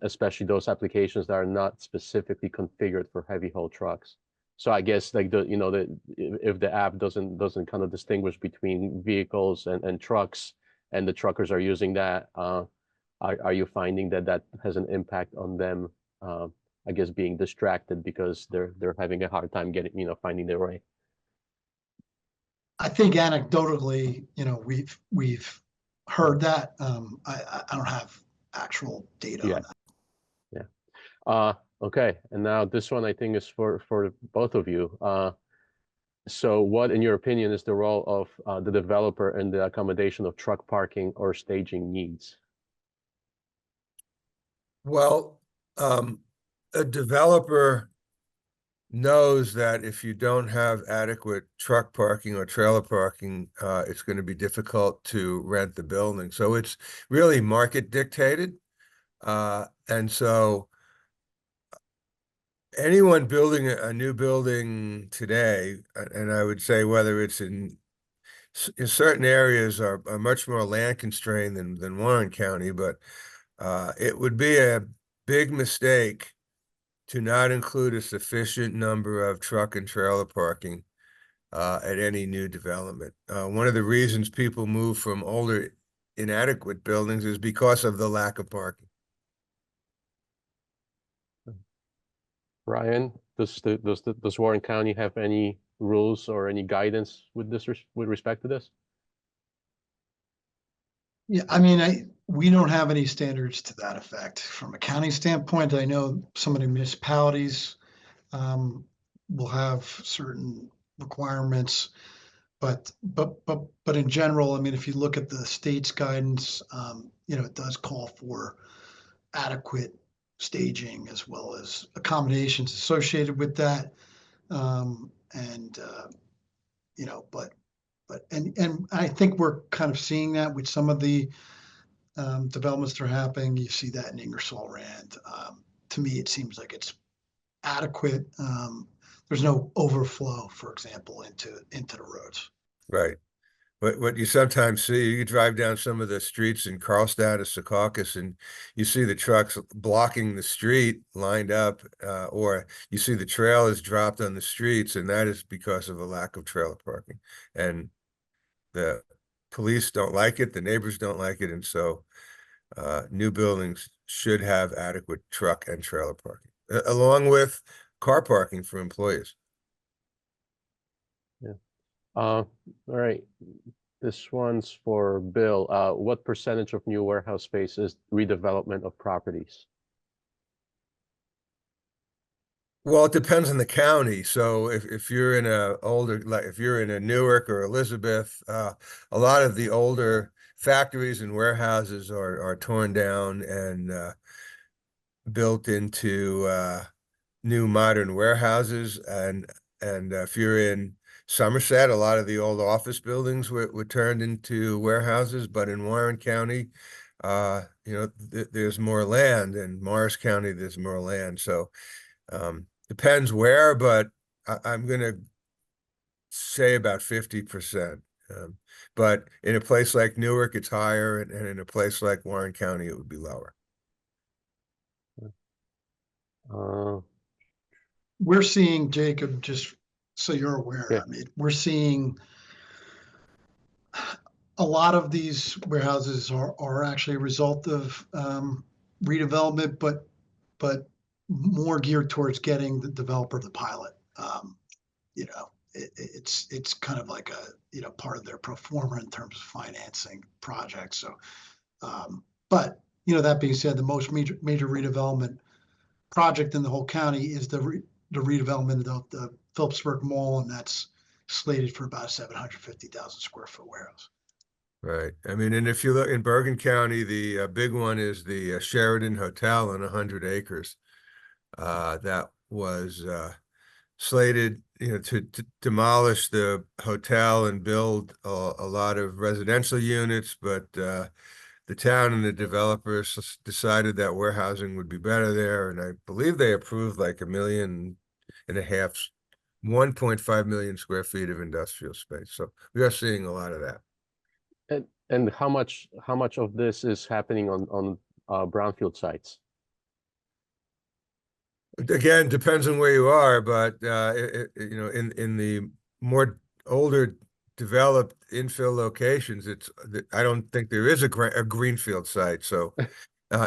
[SPEAKER 4] especially those applications that are not specifically configured for heavy haul trucks? So I guess like if the app doesn't kind of distinguish between vehicles and trucks, and the truckers are using that, are you finding that has an impact on them? I guess being distracted because they're having a hard time getting, finding their way.
[SPEAKER 3] I think anecdotally, we've heard that. I don't have actual data on that.
[SPEAKER 4] Yeah. Okay. And now this one I think is for both of you. So what, in your opinion, is the role of the developer in the accommodation of truck parking or staging needs?
[SPEAKER 2] Well, a developer knows that if you don't have adequate truck parking or trailer parking, it's going to be difficult to rent the building. So it's really market dictated. And so anyone building a new building today, and I would say whether it's in certain areas are much more land constrained than Warren County, but it would be a big mistake to not include a sufficient number of truck and trailer parking at any new development. One of the reasons people move from older inadequate buildings is because of the lack of parking.
[SPEAKER 4] Ryan, does Warren County have any rules or any guidance with with respect to this?
[SPEAKER 3] Yeah, I mean, we don't have any standards to that effect. From a county standpoint, I know some of the municipalities will have certain requirements, but in general, I mean, if you look at the state's guidance, it does call for adequate staging as well as accommodations associated with that. And I think we're kind of seeing that with some of the developments that are happening. You see that in Ingersoll Rand. To me, it seems like it's adequate. There's no overflow, for example, into the roads.
[SPEAKER 2] Right. But what you sometimes see, you drive down some of the streets in Carlstadt or Secaucus, and you see the trucks blocking the street lined up, or you see the trailers dropped on the streets, and that is because of a lack of trailer parking. And the police don't like it, the neighbors don't like it, and so new buildings should have adequate truck and trailer parking, along with car parking for employees.
[SPEAKER 4] Yeah. All right. This one's for Bill. What percentage of new warehouse space is redevelopment of properties?
[SPEAKER 2] Well, it depends on the county. So if you're in if you're in a Newark or Elizabeth, a lot of the older factories and warehouses are torn down and built into new modern warehouses. And if you're in Somerset, a lot of the old office buildings were turned into warehouses. But in Warren County, there's more land. In Morris County, there's more land. So depends where, but I'm going to say about 50%. But in a place like Newark, it's higher, and in a place like Warren County, it would be lower.
[SPEAKER 3] We're seeing, Jacob, just so you're aware,
[SPEAKER 4] Yeah.
[SPEAKER 3] I mean, we're seeing a lot of these warehouses are actually a result of redevelopment, but more geared towards getting the developer to pilot. It's kind of like a part of their pro forma in terms of financing projects. So, but that being said, the most major redevelopment project in the whole county is the redevelopment of the Phillipsburg Mall, and that's slated for about 750,000 square foot warehouse.
[SPEAKER 2] Right. I mean, and if you look in Bergen County, the big one is the Sheridan Hotel on 100 acres. That was slated to demolish the hotel and build a lot of residential units, but the town and the developers decided that warehousing would be better there, and I believe they approved like 1.5 million, 1.5 million square feet of industrial space. So we are seeing a lot of that.
[SPEAKER 4] And how much of this is happening on brownfield sites?
[SPEAKER 2] Again, depends on where you are, but in the more older developed infill locations, I don't think there is a greenfield site. So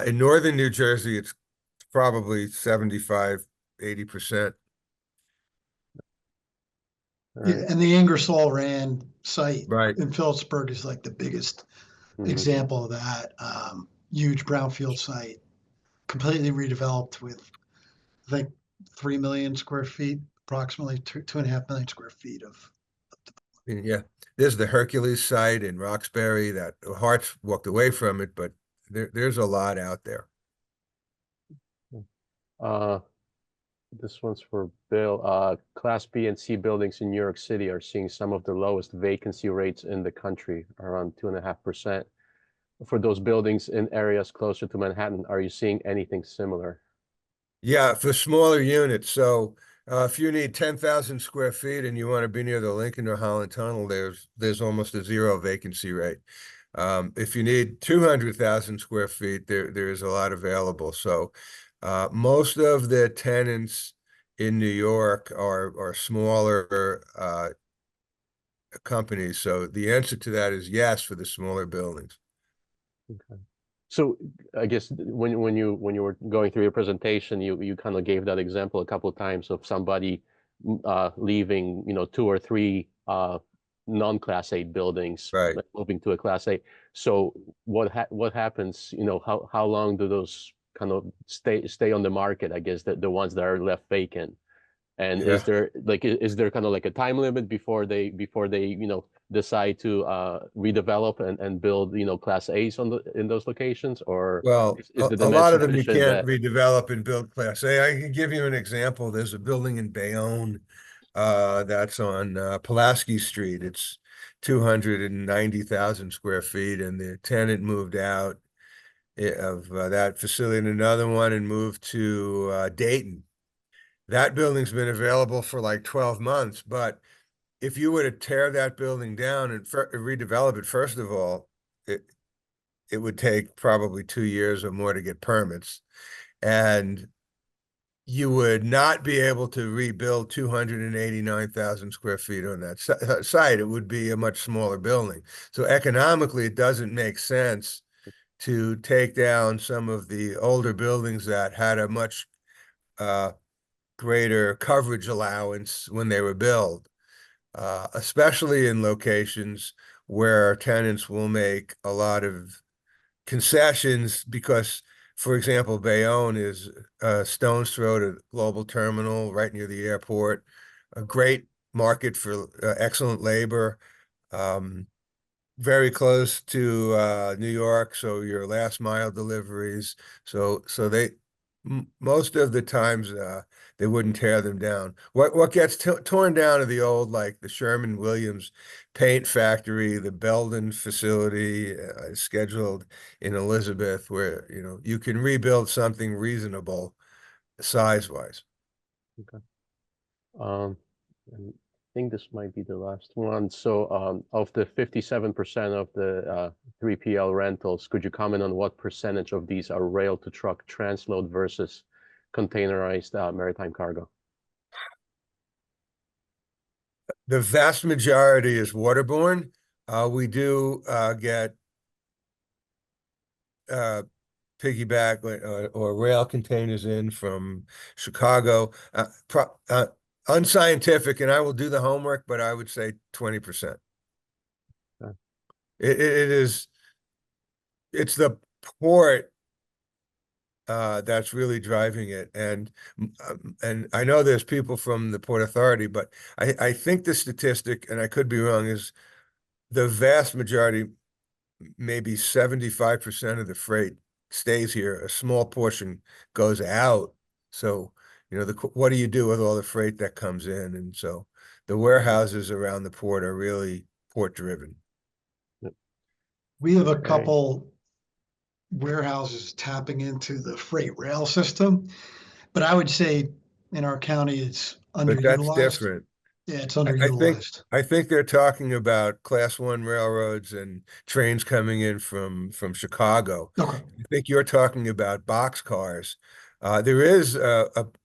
[SPEAKER 2] in northern New Jersey, it's probably 75-80%.
[SPEAKER 3] Yeah, and the Ingersoll Rand site
[SPEAKER 2] Right.
[SPEAKER 3] in Phillipsburg is like the biggest
[SPEAKER 4] Mhm.
[SPEAKER 3] example of that. Huge brownfield site, completely redeveloped with, I think, 3 million square feet, approximately 2.5 million square feet of.
[SPEAKER 2] Yeah, there's the Hercules site in Roxbury that Hart's walked away from it, but there's a lot out there.
[SPEAKER 4] This one's for Bill. Class B and C buildings in New York City are seeing some of the lowest vacancy rates in the country, around 2.5%. For those buildings in areas closer to Manhattan, are you seeing anything similar?
[SPEAKER 2] Yeah, for smaller units. So if you need 10,000 square feet and you want to be near the Lincoln or Holland Tunnel, there's almost a zero vacancy rate. If you need 200,000 square feet, there's a lot available. So most of the tenants in New York are smaller companies. So the answer to that is yes for the smaller buildings.
[SPEAKER 4] Okay. So I guess when you were going through your presentation, you kind of gave that example a couple of times of somebody leaving, 2 or 3 non-class A buildings,
[SPEAKER 2] Right.
[SPEAKER 4] like moving to a class A. So what happens, how long do those kind of stay on the market, I guess, the ones that are left vacant? And
[SPEAKER 2] Yeah.
[SPEAKER 4] is there kind of like a time limit before they decide to redevelop and build class A's in those locations, or
[SPEAKER 2] Well,
[SPEAKER 4] is the
[SPEAKER 2] a
[SPEAKER 4] demand
[SPEAKER 2] lot of them you
[SPEAKER 4] sufficient
[SPEAKER 2] can't
[SPEAKER 4] that
[SPEAKER 2] redevelop and build Class A. I can give you an example. There's a building in Bayonne that's on Pulaski Street. It's 290,000 square feet, and the tenant moved out of that facility, and another one and moved to Dayton. That building's been available for like 12 months, but if you were to tear that building down and redevelop it, first of all, it would take probably 2 years or more to get permits. And you would not be able to rebuild 289,000 square feet on that site. It would be a much smaller building. So economically, it doesn't make sense to take down some of the older buildings that had a much greater coverage allowance when they were built, especially in locations where tenants will make a lot of concessions because, for example, Bayonne is a stone's throw to Global Terminal right near the airport, a great market for excellent labor, very close to New York, so your last mile deliveries. So they most of the times they wouldn't tear them down. What gets torn down are the old, like the Sherman-Williams paint factory, the Belden facility scheduled in Elizabeth, where you can rebuild something reasonable size-wise.
[SPEAKER 4] Okay. And I think this might be the last one. So of the 57% of the 3PL rentals, could you comment on what percentage of these are rail to truck transload versus containerized maritime cargo?
[SPEAKER 2] The vast majority is waterborne. We do get piggyback or rail containers in from Chicago. Unscientific, and I will do the homework, but I would say 20%.
[SPEAKER 4] Okay.
[SPEAKER 2] It's the port that's really driving it, and I know there's people from the Port Authority, but I think the statistic, and I could be wrong, is the vast majority, maybe 75% of the freight stays here. A small portion goes out. So what do you do with all the freight that comes in? And so the warehouses around the port are really port driven.
[SPEAKER 3] We have a
[SPEAKER 4] Okay.
[SPEAKER 3] couple warehouses tapping into the freight rail system, but I would say in our county, it's
[SPEAKER 2] But that's
[SPEAKER 3] underutilized.
[SPEAKER 2] different.
[SPEAKER 3] Yeah, it's
[SPEAKER 2] I
[SPEAKER 3] underutilized.
[SPEAKER 2] think they're talking about Class 1 railroads and trains coming in from Chicago.
[SPEAKER 3] Okay.
[SPEAKER 2] I think you're talking about boxcars. There is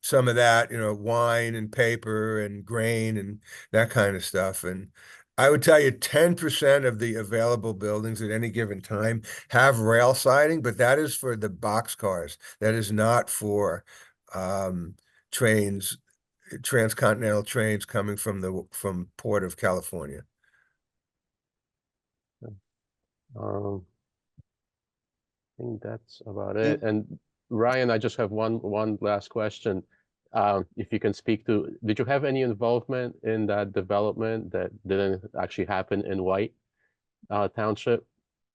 [SPEAKER 2] some of that, wine and paper and grain and that kind of stuff. And I would tell you 10% of the available buildings at any given time have rail siding, but that is for the boxcars. That is not for trains, transcontinental trains coming from Port of California.
[SPEAKER 4] I think that's about it. And Ryan, I just have one last question. If you can speak to, did you have any involvement in that development that didn't actually happen in White Township?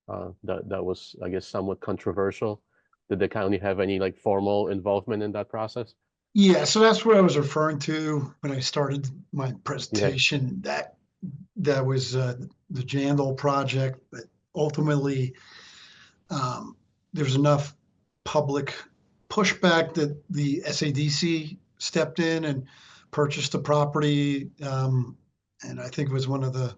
[SPEAKER 4] That was, I guess, somewhat controversial. Did the county have any like formal involvement in that process?
[SPEAKER 3] Yeah, so that's what I was referring to when I started my presentation. That was the Jandal project, but ultimately there's enough public pushback that the SADC stepped in and purchased the property. And I think it was one of the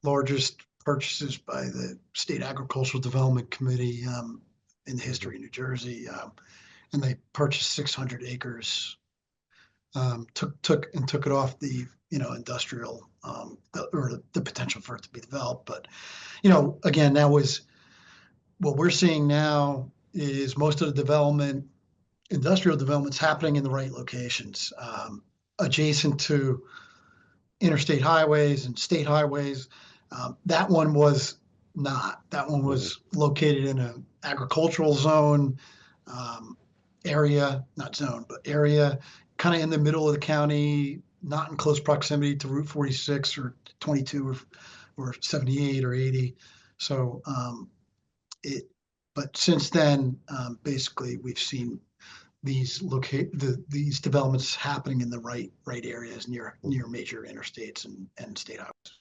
[SPEAKER 3] largest purchases by the State Agricultural Development Committee in the history of New Jersey. And they purchased 600 acres, took it off the industrial or the potential for it to be developed. But again, that was what we're seeing now is most of the industrial development's happening in the right locations, adjacent to interstate highways and state highways. That one was not. That one was located in an agricultural zone area, not zone, but area, kind of in the middle of the county, not in close proximity to Route 46 or 22 or 78 or 80. So but since then, basically, we've seen these developments happening in the right areas near major interstates and state highways.